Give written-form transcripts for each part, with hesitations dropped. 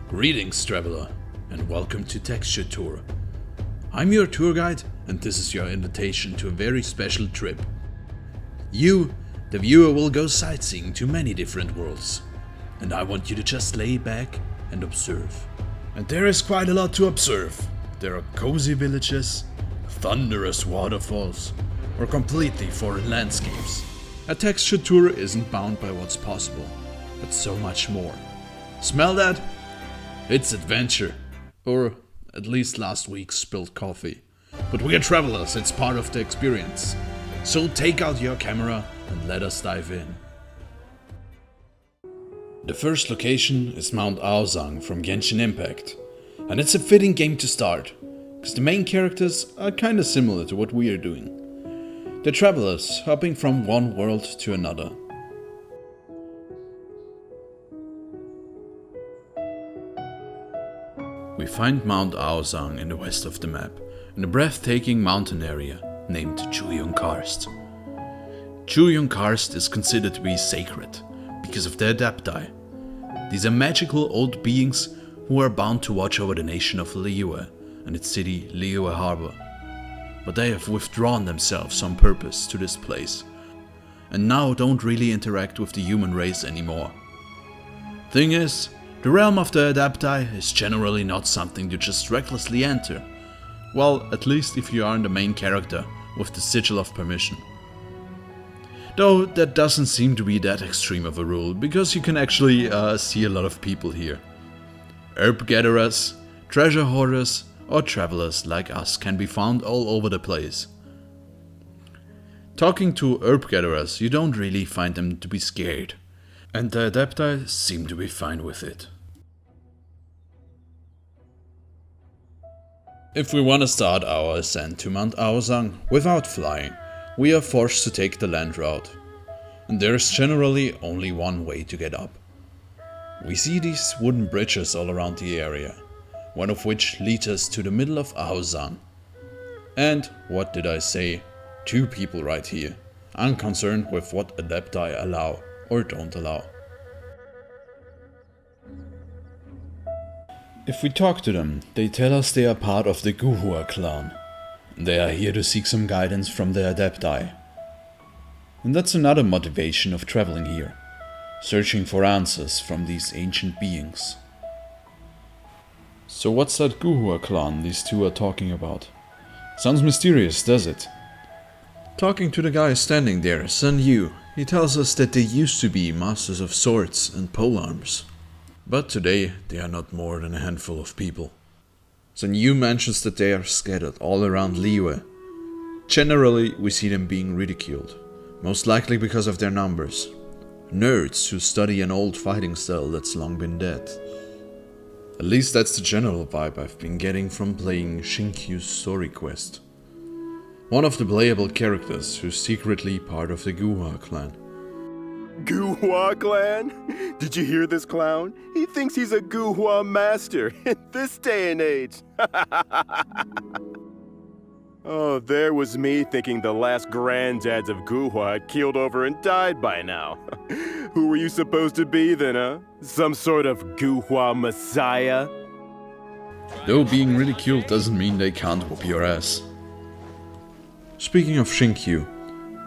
Greetings, traveler, and welcome to Texture Tour. I'm your tour guide, and this is your invitation to a very special trip. You, the viewer, will go sightseeing to many different worlds, and I want you to just lay back and observe. And there is quite a lot to observe. There are cozy villages, thunderous waterfalls, or completely foreign landscapes. A texture tour isn't bound by what's possible, but so much more. Smell that? It's adventure. Or at least last week's spilled coffee. But we are travelers, it's part of the experience. So take out your camera and let us dive in. The first location is Mount Aozang from Genshin Impact. And it's a fitting game to start, because the main characters are kinda similar to what we are doing. They're travelers hopping from one world to another. We find Mount Aozang in the west of the map, in a breathtaking mountain area named Qingyun Karst. Qingyun Karst is considered to be sacred because of their adepti. These are magical old beings who are bound to watch over the nation of Liyue and its city Liyue Harbor. But they have withdrawn themselves on purpose to this place, and now don't really interact with the human race anymore. Thing is, the realm of the adepti is generally not something you just recklessly enter. Well, at least if you aren't the main character with the sigil of permission. Though that doesn't seem to be that extreme of a rule, because you can actually see a lot of people here. Herb gatherers, treasure hoarders, or travelers like us can be found all over the place. Talking to herb gatherers, you don't really find them to be scared, and the adepti seem to be fine with it. If we want to start our ascent to Mount Aozang without flying, we are forced to take the land route. And there is generally only one way to get up. We see these wooden bridges all around the area, one of which leads us to the middle of Aozang. And, what did I say? 2 people right here, unconcerned with what adepti allow or don't allow. If we talk to them, they tell us they are part of the Guhua clan. They are here to seek some guidance from the adepti. And that's another motivation of traveling here, searching for answers from these ancient beings. So what's that Guhua clan these two are talking about? Sounds mysterious, does it? Talking to the guy standing there, Sun Yu, he tells us that they used to be masters of swords and polearms. But today they are not more than a handful of people. Sun Yu mentions that they are scattered all around Liyue. Generally we see them being ridiculed, most likely because of their numbers. Nerds who study an old fighting style that's long been dead. At least that's the general vibe I've been getting from playing Xingyu's story quest. One of the playable characters who's secretly part of the Guhua clan. Guhua clan? Did you hear this clown? He thinks he's a Guhua master in this day and age. Oh, there was me thinking the last granddads of Guhua had keeled over and died by now. Who were you supposed to be then, huh? Some sort of Guhua messiah? Though being ridiculed doesn't mean they can't whoop your ass. Speaking of Xingyu,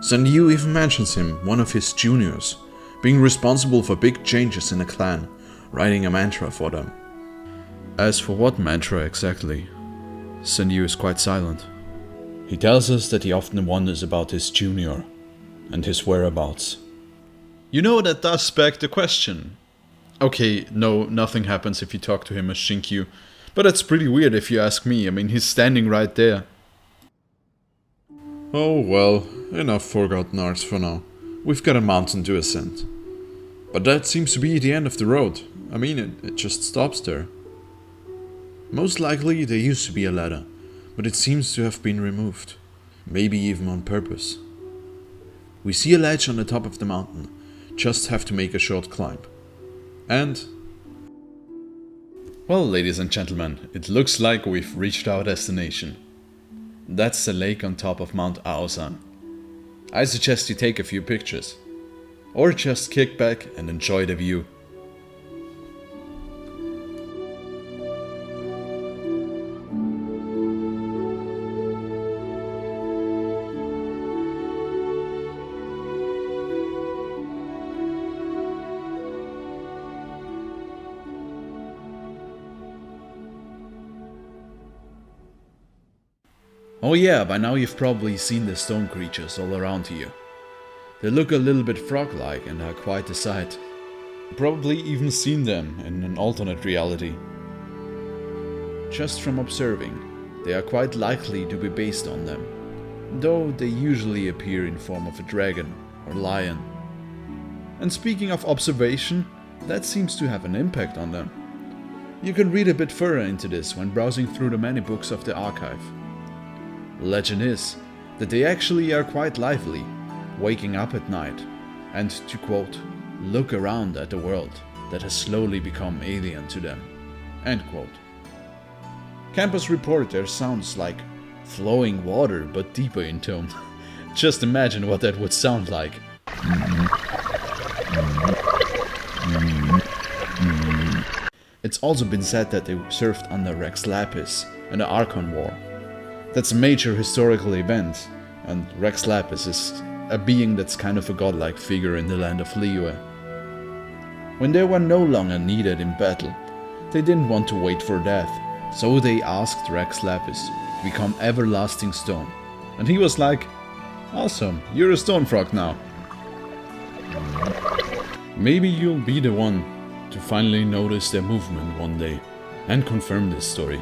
Sun Yu even mentions him, one of his juniors, being responsible for big changes in the clan, writing a mantra for them. As for what mantra exactly, Sun Yu is quite silent. He tells us that he often wonders about his junior and his whereabouts. You know, that does beg the question. Okay, no, nothing happens if you talk to him as Xingyu, but that's pretty weird if you ask me. I mean, he's standing right there. Oh well, enough forgotten arts for now. We've got a mountain to ascend. But that seems to be the end of the road. I mean, it just stops there. Most likely there used to be a ladder, but it seems to have been removed. Maybe even on purpose. We see a ledge on the top of the mountain, just have to make a short climb. And... well, ladies and gentlemen, it looks like we've reached our destination. That's the lake on top of Mount Aozang. I suggest you take a few pictures. Or just kick back and enjoy the view. Oh yeah, by now you've probably seen the stone creatures all around here. They look a little bit frog-like and are quite a sight. You've probably even seen them in an alternate reality. Just from observing, they are quite likely to be based on them, though they usually appear in form of a dragon or lion. And speaking of observation, that seems to have an impact on them. You can read a bit further into this when browsing through the many books of the archive. Legend is that they actually are quite lively, waking up at night, and to quote, look around at the world that has slowly become alien to them, end quote. Campus report their sounds like flowing water but deeper in tone. Just imagine what that would sound like. It's also been said that they served under Rex Lapis in the Archon War. That's a major historical event, and Rex Lapis is a being that's kind of a godlike figure in the land of Liyue. When they were no longer needed in battle, they didn't want to wait for death, so they asked Rex Lapis to become Everlasting Stone. And he was like, awesome, you're a stone frog now. Maybe you'll be the one to finally notice their movement one day and confirm this story.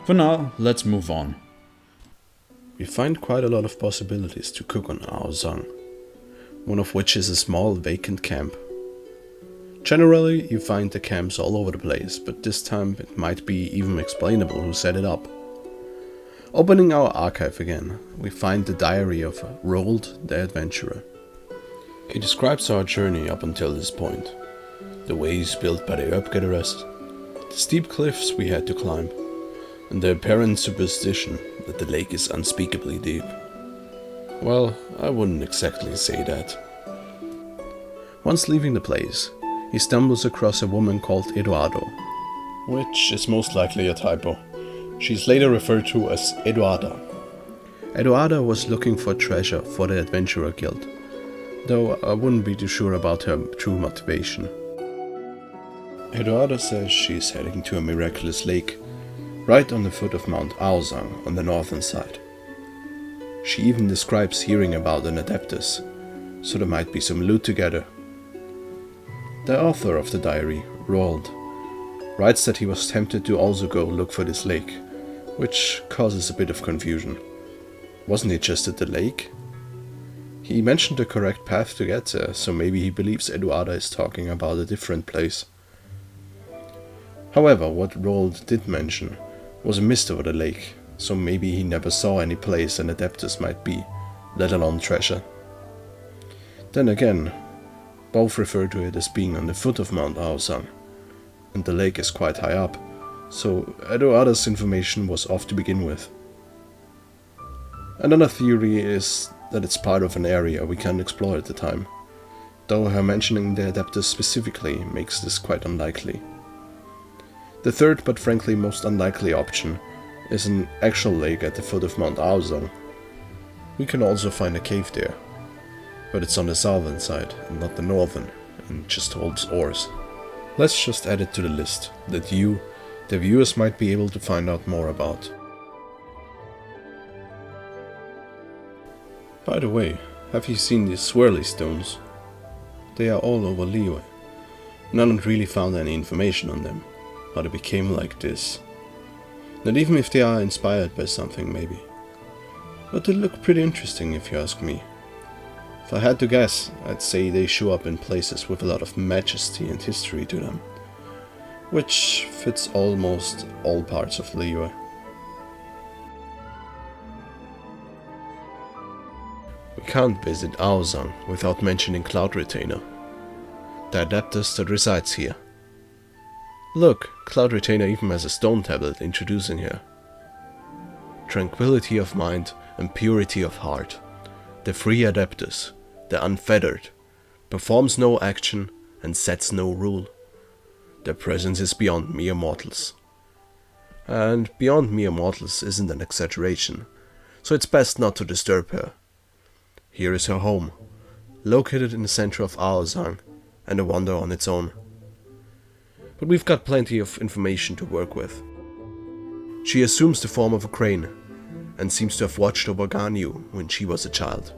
For now, let's move on. We find quite a lot of possibilities to cook on Aozang, one of which is a small vacant camp. Generally, you find the camps all over the place, but this time it might be even explainable who set it up. Opening our archive again, we find the diary of Roald the Adventurer. He describes our journey up until this point, the ways built by the herb gatherers, the steep cliffs we had to climb, and the apparent superstition that the lake is unspeakably deep. Well, I wouldn't exactly say that. Once leaving the place, he stumbles across a woman called Eduardo, which is most likely a typo. She's later referred to as Eduarda. Eduarda was looking for treasure for the Adventurer Guild, though I wouldn't be too sure about her true motivation. Eduarda says she's heading to a miraculous lake, right on the foot of Mount Aozang on the northern side. She even describes hearing about an Adeptus, so there might be some loot together. The author of the diary, Roald, writes that he was tempted to also go look for this lake, which causes a bit of confusion. Wasn't it just at the lake? He mentioned the correct path to get there, so maybe he believes Eduarda is talking about a different place. However, what Roald did mention was a mist over the lake, so maybe he never saw any place an Adeptus might be, let alone treasure. Then again, both refer to it as being on the foot of Mount Aozang, and the lake is quite high up, so Eduarda's information was off to begin with. Another theory is that it's part of an area we can't explore at the time, though her mentioning the Adeptus specifically makes this quite unlikely. The third but frankly most unlikely option is an actual lake at the foot of Mount Aozang. We can also find a cave there, but it's on the southern side and not the northern, and just holds ores. Let's just add it to the list that you, the viewers, might be able to find out more about. By the way, have you seen these swirly stones? They are all over Liyue, and I haven't really found any information on them, how they became like this. Not even if they are inspired by something, maybe. But they look pretty interesting if you ask me. If I had to guess, I'd say they show up in places with a lot of majesty and history to them, which fits almost all parts of Liyue. We can't visit Aozang without mentioning Cloud Retainer, the Adeptus that resides here. Look, Cloud Retainer even has a stone tablet introducing her. Tranquility of mind and purity of heart. The free Adeptus, the unfettered, performs no action and sets no rule. Their presence is beyond mere mortals. And beyond mere mortals isn't an exaggeration, so it's best not to disturb her. Here is her home, located in the center of Aozang, and a wonder on its own. But we've got plenty of information to work with. She assumes the form of a crane, and seems to have watched over Ganyu when she was a child.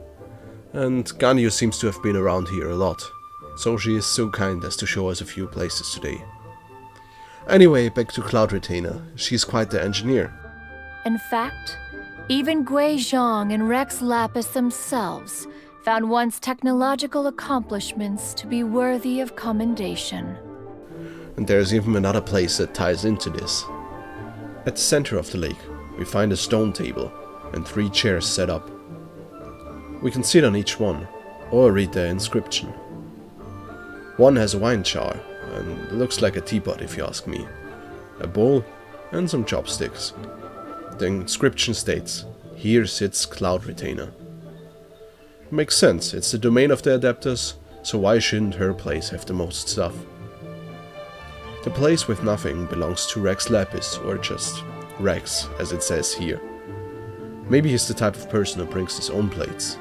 And Ganyu seems to have been around here a lot, so she is so kind as to show us a few places today. Anyway, back to Cloud Retainer. She's quite the engineer. In fact, even Gui Zhang and Rex Lapis themselves found one's technological accomplishments to be worthy of commendation. And there's even another place that ties into this. At the center of the lake, we find a stone table and 3 chairs set up. We can sit on each one, or read the inscription. One has a wine jar, and looks like a teapot if you ask me, a bowl, and some chopsticks. The inscription states, "Here sits Cloud Retainer." Makes sense, it's the domain of the Adeptus, so why shouldn't her place have the most stuff? The place with nothing belongs to Rex Lapis, or just Rex, as it says here. Maybe he's the type of person who brings his own plates.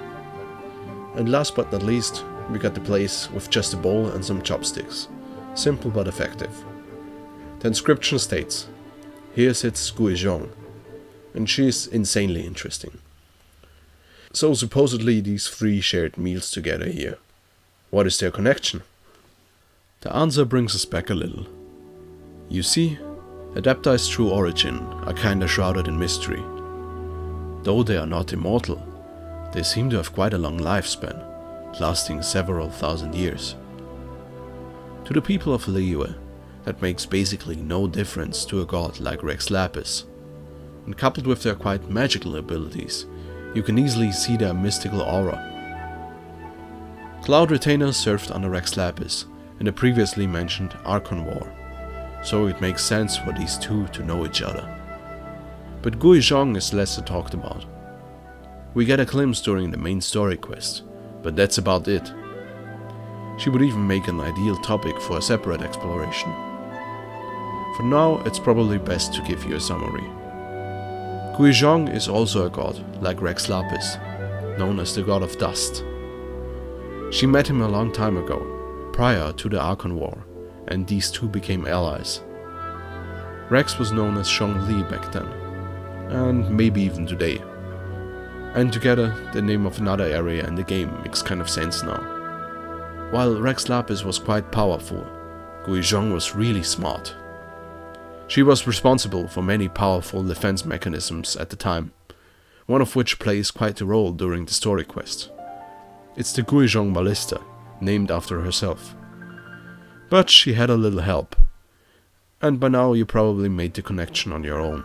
And last but not least, we got the place with just a bowl and some chopsticks. Simple but effective. The inscription states, "Here sits Gui Zhang," and she's insanely interesting. So supposedly these 3 shared meals together here. What is their connection? The answer brings us back a little. You see, Adepti's true origin are kinda shrouded in mystery. Though they are not immortal, they seem to have quite a long lifespan, lasting several thousand years. To the people of Liyue, that makes basically no difference to a god like Rex Lapis. And coupled with their quite magical abilities, you can easily see their mystical aura. Cloud Retainer served under Rex Lapis in the previously mentioned Archon War, so it makes sense for these two to know each other. But Gui Zhang is lesser talked about. We get a glimpse during the main story quest, but that's about it. She would even make an ideal topic for a separate exploration. For now, it's probably best to give you a summary. Gui Zhang is also a god, like Rex Lapis, known as the god of dust. She met him a long time ago, prior to the Archon War, and these two became allies. Rex was known as Zhongli back then, and maybe even today. And together, the name of another area in the game makes kind of sense now. While Rex Lapis was quite powerful, Gui Zhang was really smart. She was responsible for many powerful defense mechanisms at the time, one of which plays quite a role during the story quest. It's the Gui Zhang Ballista, named after herself. But she had a little help, and by now you probably made the connection on your own.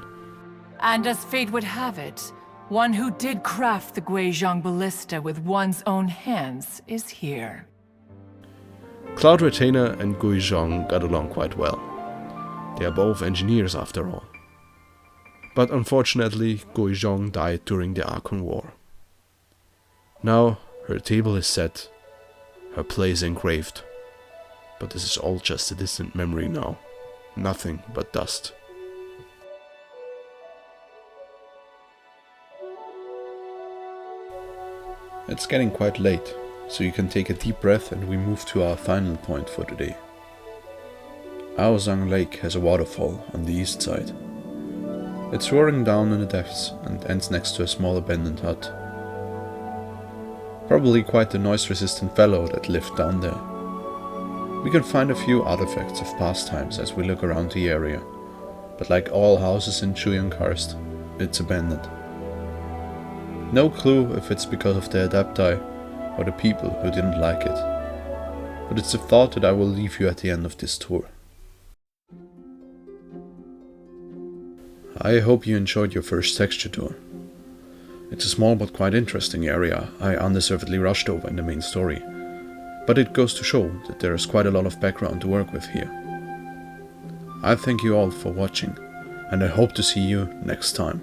And as fate would have it, one who did craft the Gui Zhang Ballista with one's own hands is here. Cloud Retainer and Gui Zhang got along quite well. They are both engineers after all. But unfortunately, Gui Zhang died during the Archon War. Now, her table is set, her place engraved. But this is all just a distant memory now. Nothing but dust. It's getting quite late, so you can take a deep breath and we move to our final point for today. Aozang Lake has a waterfall on the east side. It's roaring down in the depths and ends next to a small abandoned hut. Probably quite the noise-resistant fellow that lived down there. We can find a few artifacts of past times as we look around the area, but like all houses in Qingyun Karst, it's abandoned. No clue if it's because of the Adepti or the people who didn't like it, but it's a thought that I will leave you at the end of this tour. I hope you enjoyed your first texture tour. It's a small but quite interesting area I undeservedly rushed over in the main story, but it goes to show that there is quite a lot of background to work with here. I thank you all for watching, and I hope to see you next time.